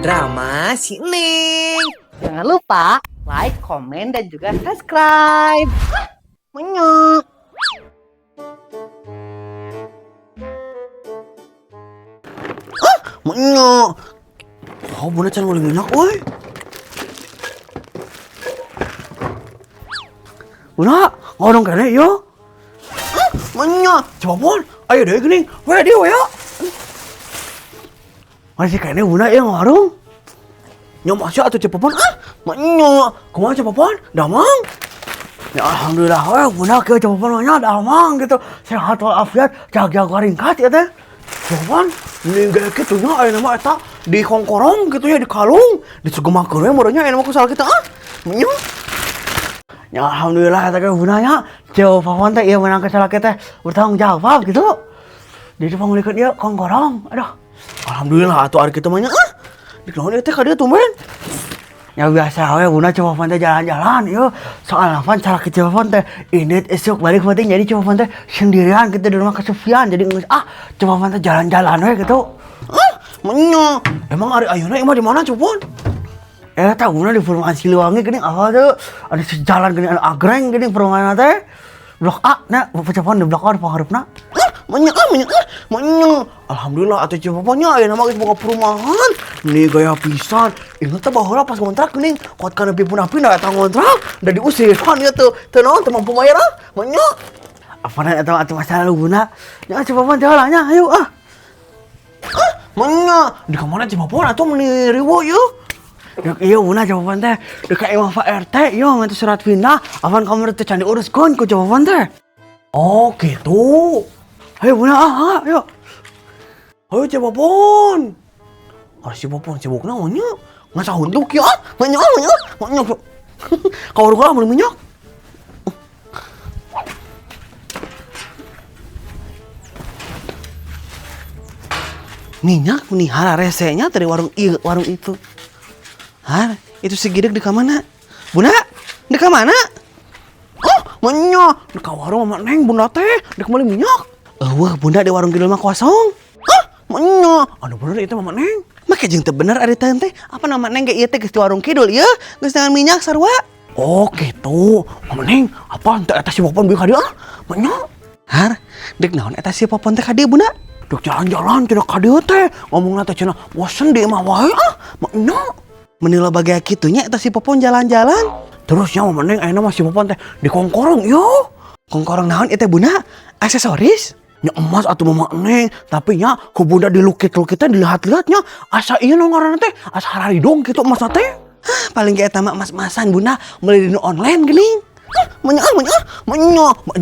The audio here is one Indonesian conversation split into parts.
drama si Neng. Jangan lupa like, komen, dan juga subscribe. Menyok. Menyok. Oh, bunda can nguling minyak, woi. Bunda, ngodong kene yo. Menyok. Coba pun, ayo deh gini. Weh dia weh. Masih kene bunda ya ngarung. Nyok masih atuh cepopon. Menyok. Kumaha cepopon? Damang. Ya alhamdulillah weh bunda ke cepopon nya damang gitu. Sehat walafiat, jaga ringkat ya teh. Cepopon, ninggal kitu nya aya nama eta di kongkorong gitu ya di kalung, di sugemakeun we meureunnya aya nama kusal kita Menyok. Ya alhamdulillah eta ge bunda nya. Cepopon teh ieu menang kesala kita bertanggung jawab gitu. Di pangulikeun ieu kongkorong. Aduh. Alhamdulillah atuh ari kitu mah nya. Dikenaon teh ka dieu tumben. Ya biasa we bunda Cepopon teh jalan-jalan ieu. Soal apa cara ke Cepopon teh ini esuk balik penting jadi Cepopon teh sendirian kita di rumah kesepian jadi geus Cepopon teh jalan-jalan we gitu. Menyok. Emang ari ayeuna imah di mana Cepopon? Eta bunda di perumahan Siliwangi geuning apa tuh? Ada sejalan geuning anu agreng geuning perumahan teh. Blok A nya Cepopon di blok A pangharepna. Menyok. Alhamdulillah atuh Cepopon nya ayeuna mah geus boga perumahan. Nih gaya pisan. Ingat teh baheula pas ngontrak geuning, kuat kana pipun-pipun da eta ngontrak, da diusir kan ieu teu naon teu mampu bayar Menyok. Apana eta atuh masa lalu bunda. Nya Cepopon teh heula nya ayo Menyok. Di ka mana Cepopon atuh meuni riweuh ieu? Dek ieu bunda Cepopon teh deuk ka imah Pak RT ieu ngantos surat pindah, awan kamar teh can diuruskeun ku Cepopon teh. Oh gitu. Ayo bunda ayo. Ayo Cepopon. Si Cepopon sibuk naon nya? Ngasahunduk kieu Menyok. Ka warung heula meuli minyak. Minyak nih hara resenya dari warung ieu warung itu. Har, itu si Gideg di ka mana? Bunda, di ka mana? Oh, Menyok. Di ka warung Mama Neng bunda teh, dek meuli minyak. Eueuh, bunda di warung kidul mah kosong. Menyok. Anu bener itu Mama Neng. Make jeung teu bener ari teh teh. Apa nama Neng ge ieu teh geus di warung kidul ieu, geus dengan minyak sarua. Oh, gitu. Mama Neng, apa teh eta si Cepopon bieu ka dieu? Menyok. Har, dek naon eta si Cepopon teh ka dieu bunda? Dek jalan-jalan cenah ka dieu teh. Ngomongna teh cenah bosen di imah wae Menyok. Menila bagaya kitu nya eta si Cepopon jalan-jalan. Terus nya Mama Neng ayeuna mah si Cepopon teh di kongkorong yo. Kongkorong naon ieu teh bunda? Aksesoris? Nya emas atuh Mama Neng, tapi nya ku bunda dilukit-lukitnya dilihat-lihatnya asa ieu nu ngaranna teh asa haridong kitu emas teh. Paling ge eta mah emas-emasan bunda meuli di online geuning. Menyok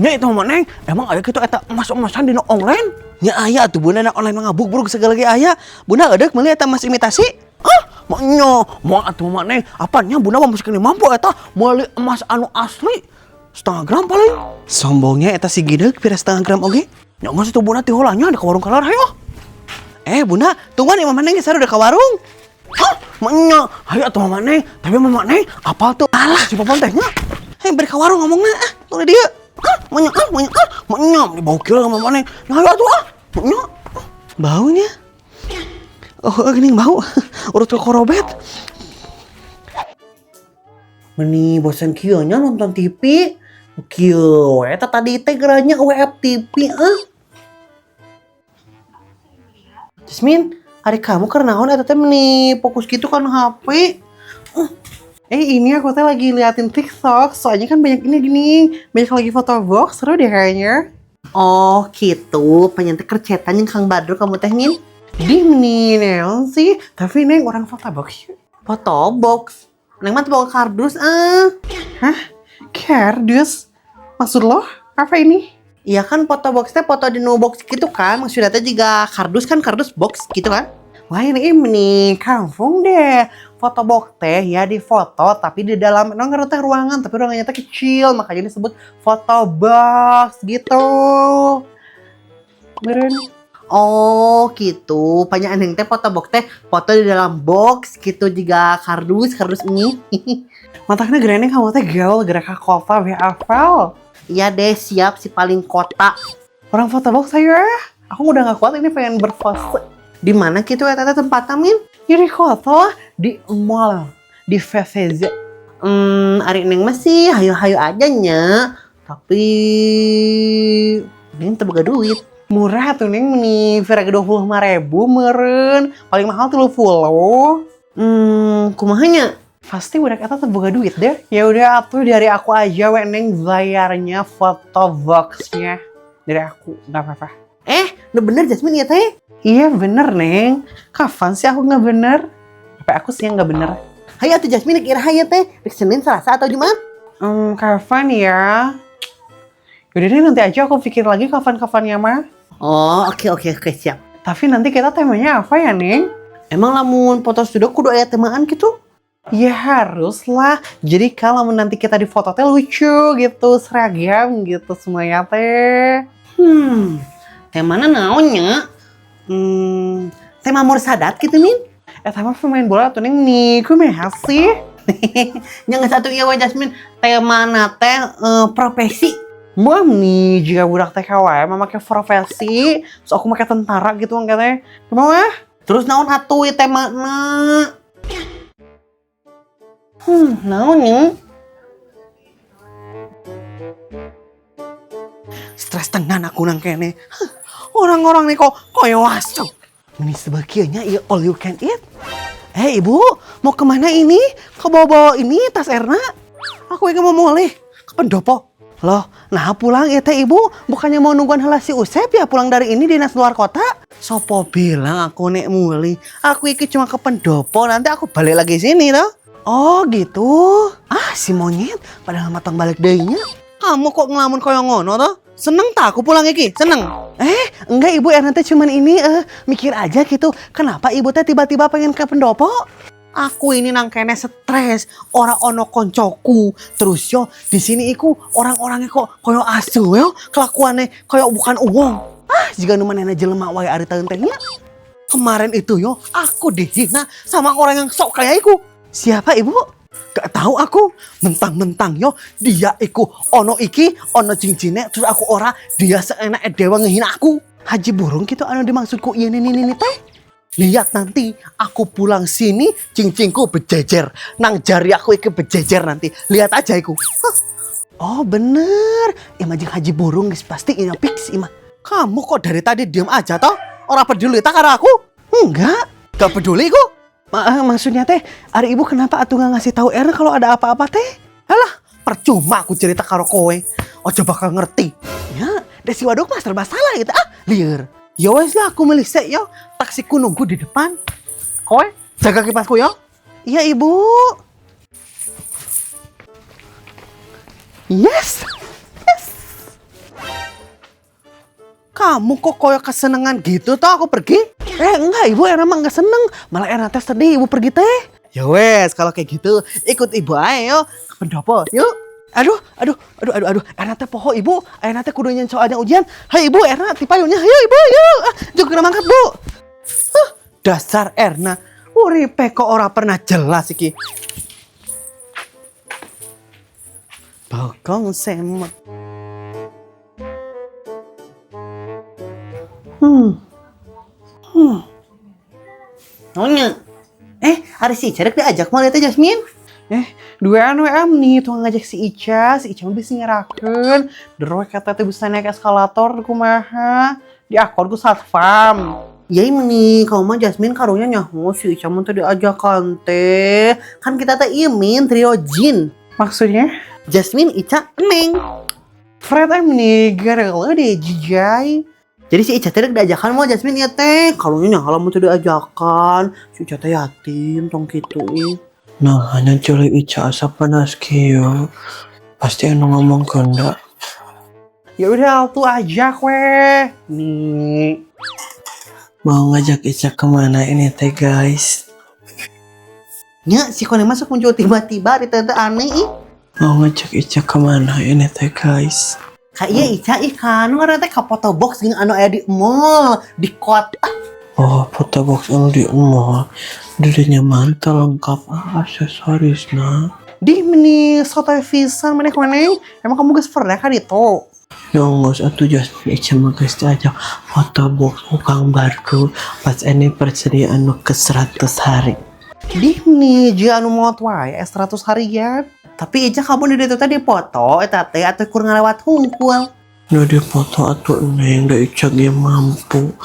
itu Mama Neng, emang aya kitu eta emas-emasan di online? Nya aya atuh bunda na online mah ngabugrug segala ge aya. Bunda eudeuh meuli eta emas imitasi? Menyok, moal atuh Mama Neng, apanya bunda mah mesti mampu eta meuli emas anu asli. Setengah gram paling. Sombongnya eta si Gideg pira setengah gram oge? Ya nggak sih tuh bunda tiholanya di ka warung kalar hayo. Bunda, tungguan ya Mama Neng geus udah ka warung. Menyok, hayo atuh Mama Neng, tapi Mama Neng apa tuh? Alah si Popon teh nya. Beri ka warung ngomongna tuluy dieu. Menyok, dibau kieu ka Mama Neng. Nah hayo atuh Menyok. Baunya. Oh, geuning bau. Urut ke korobet. Meni bosan kieu nya nonton TV. Kieu eta tadi teh geuranya web TV Jasmine, hari kamu karena naon eta teh meni fokus gitu kan HP. Ini aku teh lagi liatin TikTok, soalnya kan banyak ini gini, banyak lagi foto box, seru deh kayaknya. Oh gitu, pengen teh kercetan yang Kang Badru kamu teh Min. Di meni neon sih, tapi neng orang foto box. Foto box? Neng mah bawa kardus Hah? Kardus? Maksud lo? Apa ini? Iya kan foto box teh foto di no box gitu kan. Maksudnya teh juga kardus kan kardus box gitu kan. Wah ini kampung deh. Foto box teh ya di foto tapi di dalam nggak teh ruangan tapi ruangannya teh kecil makanya disebut foto box gitu. Meren. Oh gitu. Banyak aneh teh foto box teh foto di dalam box gitu juga kardus ini. Mantaknya gereneng kamu teh gaul gerak kota WFL. Iya deh siap si paling kota. Orang foto box saya. Aku udah gak kuat ini pengen berpose. Di mana gitu ya tete tempatnya min? Ya di kota lah, di mall, di VVZ. Ari neng masih hayu-hayu aja nya. Tapi neng teboga duit. Murah tuh neng nih, Vira 25.000 meren. Paling mahal 30. Kumahanya? Pasti udah kata terbuka duit deh. Ya udah atuh dari aku aja we neng bayarnya fotoboxnya. Dari aku, nggak apa-apa. Udah bener Jasmine ya teh? Iya bener neng. Kapan sih aku nggak bener? Apa aku sih yang nggak bener? Hayu atuh Jasmine kira hayu teh. Senin, Selasa atau Jumat? Kapan ya? Yaudah deh nanti aja aku pikir lagi kapan-kapannya mah. Oh, oke siap. Tapi nanti kita temanya apa ya neng? Emang lamun foto studio kudu aya temaan gitu? Ya harus lah. Jadi kalau nanti kita di foto teh lucu gitu, seragam gitu semuanya teh. Temana naonnya? Tema Mursadat gitu min? Sama pemain bola tuh neng nih, kumaha sih? Yang satu iya we Jasmine, temana teh profesi. Mami jika budak TKW memakai profesi, so aku pakai tentara gitu kan katanya. Mau ah? Terus naon atuh ieu temana? Naonnya? Stres tenan aku nang kene. Orang-orang nih kok koyo wasu. Ini sebagiannya iya all you can eat. Ibu, mau kemana ini? Kau bawa ini tas Erna? Aku ingin mau mulih ke pendopo. Loh, nah pulang ya teh ibu, bukannya mau nungguan heula si Usep ya pulang dari ini dinas luar kota? Sopo bilang aku nek muli, aku iki cuma ke pendopo, nanti aku balik lagi sini toh. Oh gitu. Si monyet, padahal matang balik deinya. Kamu kok ngelamun koyo ngono toh? Seneng tak aku pulang iki? Seneng? Enggak ibu, nanti cuman ini mikir aja gitu. Kenapa ibu teh tiba-tiba pengen ke pendopo? Aku ini nang kene stres, ora ono koncoku. Terus yo di sini iku orang-orangnya kok koyo asu yo, kelakuannya koyo bukan uang. Jika nu manehna jelema wae ari taeun teh nya. Kemarin itu yo aku dihina sama orang yang sok kaya iku. Siapa ibu? Gak tahu aku. Mentang-mentang yo dia iku ono iki, ono cincine, terus aku ora, dia seenak dewa ngehina aku. Haji burung gitu anu dimaksudku ini teh. Lihat nanti aku pulang sini cincinku bejejer. Nang jari aku iki bejejer nanti. Lihat aja iku. Oh bener. Ima jeung haji burung guys pasti ini fix ima. Kamu kok dari tadi diam aja toh? Orang peduli tak karo aku? Enggak. Gak peduli ku. Maksudnya teh, ari ibu kenapa atuh gak ngasih tahu Erna kalau ada apa-apa teh? Alah, percuma aku cerita karo kowe. Ojo bakal ngerti. Ya, desi waduk mas serba salah gitu. Liar. Ya wes lah aku milih sek yo. Taksiku nunggu di depan. Kowe jaga kipasku yo. Iya ibu. Yes. Kamu kok koyo kesenengan gitu toh aku pergi? Enggak ibu, emang gak seneng. Malah Erna teh sedih ibu pergi teh. Ya wes kalau kayak gitu ikut ibu aja yo ke pendopo yuk. Aduh. Erna teh poho ibu. Erna teh kudu nyen soalnya ujian. Hai ibu, Erna tipayunya. Ayo ibu, yuk. Juga mangkat bu. Dasar Erna. Uripe kok ora pernah jelas iki. Bokong semut. Nanya. Hari si Ica diajak mau lihat Jasmine. Dua nih tuh ngajak si Ica mah bisa ngerakeun. Derwe kata teh bisa naik eskalator kumaha. Di akor ku satpam. Ya ini kamu mah Jasmine karunya nyaho si Ica mah teh diajakan teh. Kan kita teh imin trio jin. Maksudnya? Jasmine, Ica, Neng. Fred nih gara-gara deh jijai. Jadi si Ica teh diajakan mau Jasmine ya teh. Karunya nyaho lamun teh diajakan. Si Ica teh yatim tong kitu ih. Nah, hanya culik Ica asa panas kieu. Pasti anu ngomong keunda. Ya udah tuh ajak weh. Nih. Mau ngajak Ica kemana ini teh guys? Nya si Kone masuk muncul tiba-tiba di tante aneh ih. Mau ngajak Ica kemana ini teh guys? Kayak Ica ikan orang teh ka foto box jeung anu aya di mall di kota. Oh, foto box anu di mall. Dirinya mantel lengkap aksesorisna. Di meni soto pisan maneh. Emang kamu geus pernah kan itu? Nyongos atuh Jasmine Ica mah geus diajak foto box ukang baru pas anniversary anu ke 100 hari. Dih nih, jika anu mau wae 100 harian. Tapi Ica kamu di tadi foto, eta teh atau kurang ngelewat hungkul. Nu di foto atuh neng da Ica ge mampu.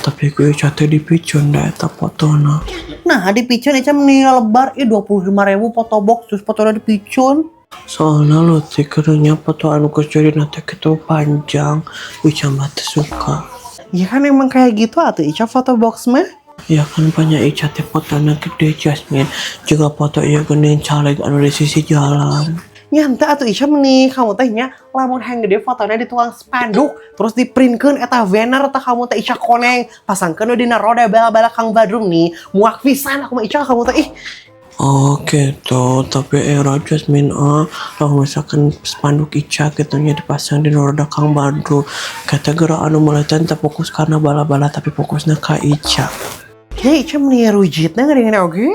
Tapi ku Ica teh dipicun da eta fotona. Nah, di picun Ica meninggal lebar, 25.000 foto box, terus fotonya di picun. Soalnya lo teh kerunya foto anu kecuri nanti gitu panjang, Ica mah teu suka. Ya kan emang kayak gitu atuh Ica foto box mah. Ya kan banyak Ica teh fotonya gede Jasmine, juga foto ieu geuning caleg anu di sisi jalan. Nyanta atuh Ica meni kamu teh nya lamun hang gede fotonya di tukang spanduk terus diprintkeun eta banner teh kamu teh Ica koneng pasangkeun dina roda bala-bala Kang Badrung nih muak pisan aku mah Ica kamu teh ih. Oh gitu, tapi era Jasmine kalau misalkan spanduk Ica gitu nya dipasang di roda Kang Badru, kata gerak anu mulai tak fokus karena bala-bala tapi fokusnya ke Ica. Ya Ica meni rujitna ngadengin oge.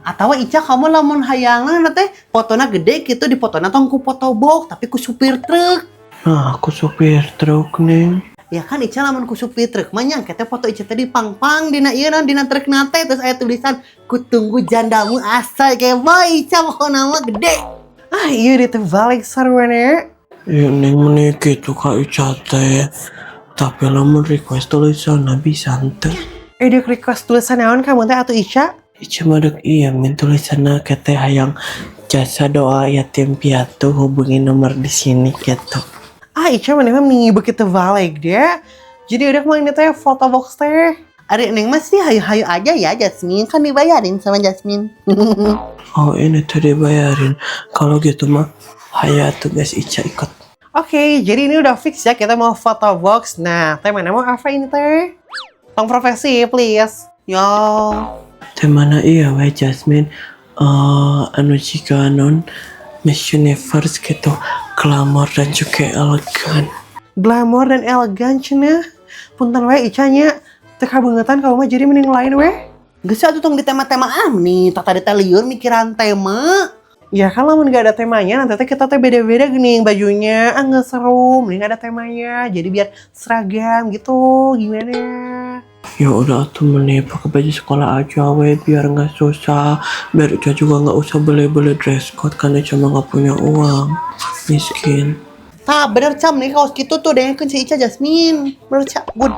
Atawa Ica kamu lamun hayangna teh fotona gede gitu di fotona tong ku foto box tapi ku supir truk. Nah, aku supir truk nih. Ya kan Ica lamun ku supir truk mah nyangke teh foto Ica teh dipang-pang dina ieu dina truk nate terus aya tulisan ku tunggu jandamu asal kayak boy Ica pokona mah gede. Ah iya dia teh balik sarwana. Ya neng meneh gitu ka Ica teh. Tapi lamun request tulisan bisa henteu. Dia request tulisan naon kamu teh atuh Ica? Ica mah dek iya min tulisanna kete hayang jasa doa yatim piatu hubungi nomor di sini gitu. Ah Ica mana mah mending begitu balik dia. Jadi udah kemarin teh foto box teh. Adik neng masih hayu-hayu aja ya Jasmine kan dibayarin sama Jasmine. Oh ini tadi bayarin. Kalau gitu mah hayat tuh guys Ica ikut. Oke, jadi ini udah fix ya kita mau foto box. Nah, teh mana mau apa ini teh? Tong profesi please. Yo. Teh mana iya wae Jasmine anu jika non Miss Universe gitu glamor dan juga elegan. Glamour dan elegan cenah. Punten wae Ica nya. Teh kabangetan kamu mah jadi mending lain weh. Geus atuh tong di tema-tema nih, tata di lieur mikiran tema. Ya kan lamun gak ada temanya nanti teh kita teh beda-beda geuning bajunya. Ah nggak seru, mending ada temanya. Jadi biar seragam gitu. Gimana? Ya udah tuh meneh pakai baju sekolah aja weh biar nggak susah. Biar Ica juga nggak usah beli-beli dress code karena cuma nggak punya uang. Miskin. Tah bener Cam nih kaos gitu tuh dengerin si Ica Jasmine. Bener Cam, good.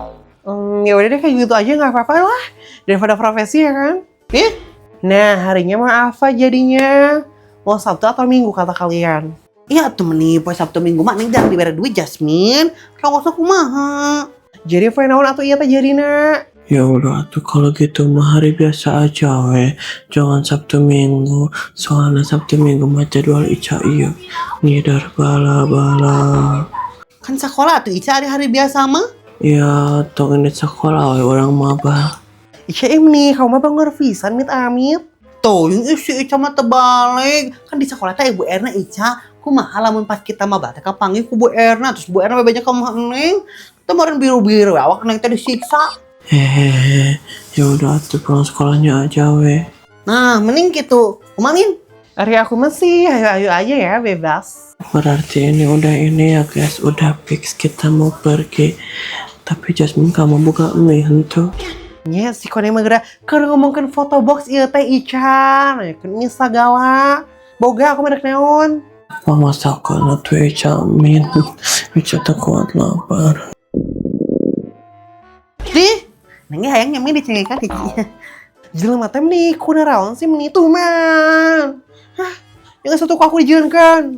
Ya udah deh kayak gitu aja nggak apa-apa lah daripada profesi ya kan. Nah harinya mah apa jadinya? Mau Sabtu atau Minggu kata kalian? Iya tuh nih poe Sabtu Minggu mah nih jangan diberi duit Jasmine. Kalau usah kumaha. Jadi poe naon atuh ieu teh jadina? Ya udah tuh kalau gitu mah hari biasa aja weh. Jangan Sabtu Minggu. Soalnya Sabtu Minggu mah jadwal Ica iya ngidar bala-bala. Kan sekolah tuh Ica hari biasa mah. Ya tong ini sekolah weh orang mabah. Ica nih kamu mah bangor pisan mit amit. Tuh yang si Ica mah terbalik. Kan di sekolah teh Bu Erna Ica kumaha lamun pas kita mah teh kapanggih ku Bu Erna terus Bu Erna bebeja ka mah neng. Kemarin biru-biru awak neng teh disiksa. Hehehe. Ya udah tuh pulang sekolahnya aja weh. Nah, mending gitu. Kumanin. Hari aku masih ayo-ayo aja ya, bebas. Berarti ini ya guys, udah fix kita mau pergi. Tapi Jasmine kamu buka mie hentu. Nya si Kone Magra keur ngomongkeun foto box ieu teh Ica, nayakeun sagala. Boga aku medek naon. Mama masakan tuh Ica min. Ica tak kuat lapar. Di, neng hayang nyami dicengekan Ica. Jelema teh nih kunaon sih meni tuh man. Hah, yang satu ku aku dijieunkeun.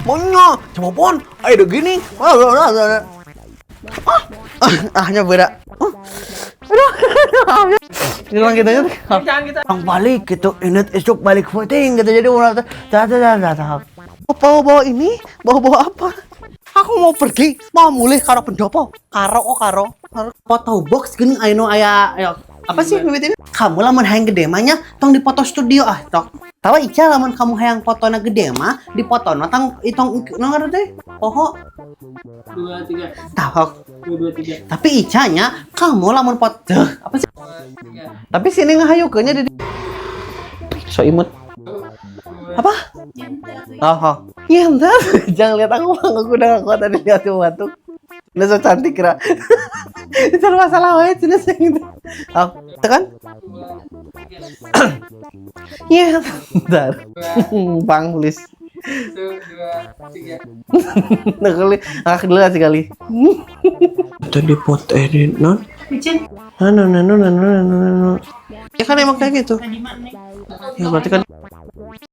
Monya, coba pon, ayo udah gini. Nya beda. Aduh. Bilang gitu aja. Jangan gitu. Ang balik gitu, inget esok balik voting gitu jadi orang bawa ini, bawa apa? Aku mau pergi, mau mulih karo pendopo, karo foto box gini ayo apa sih ini? Kamu lamun hayang gede mah nya tong di foto studio tok. Tawa Ica lamun kamu hayang fotona gede mah di fotona tong itong nomor teh. Poho 2 3. Tah 2 3. Tapi Ica nya kamu lamun foto apa sih? Tapi sini ngahayukeunnya di so imut. Apa? Oh. Iya bentar, jangan lihat aku udah gak kuat tadi lihat tuh batu. Udah so cantik kira. Itu masalah wae cina gitu. Oh, tekan. Iya bentar. Bang tulis. 1, 2, 3. Nah kali, dulu sekali. Tadi pot edit non. No. Ya kan emang kayak gitu. Ya berarti kan